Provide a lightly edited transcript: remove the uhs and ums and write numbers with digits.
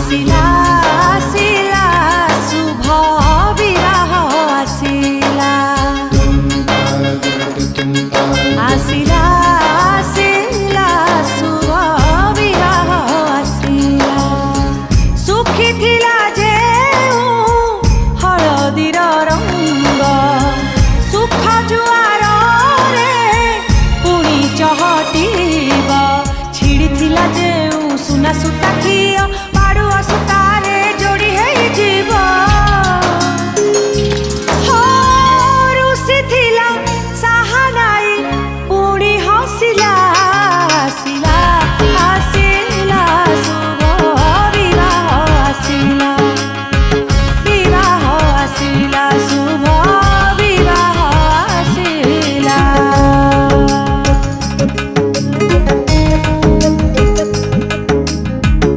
आसिला आसिला शुभ विवाह आसिला आसिला आसिला शुभ विवाह आसिला सुखी थिला जे हलदीर रंग सुख जुआर रे पुणी चहटिब छिड़ी थिला जे सुना सुता खिया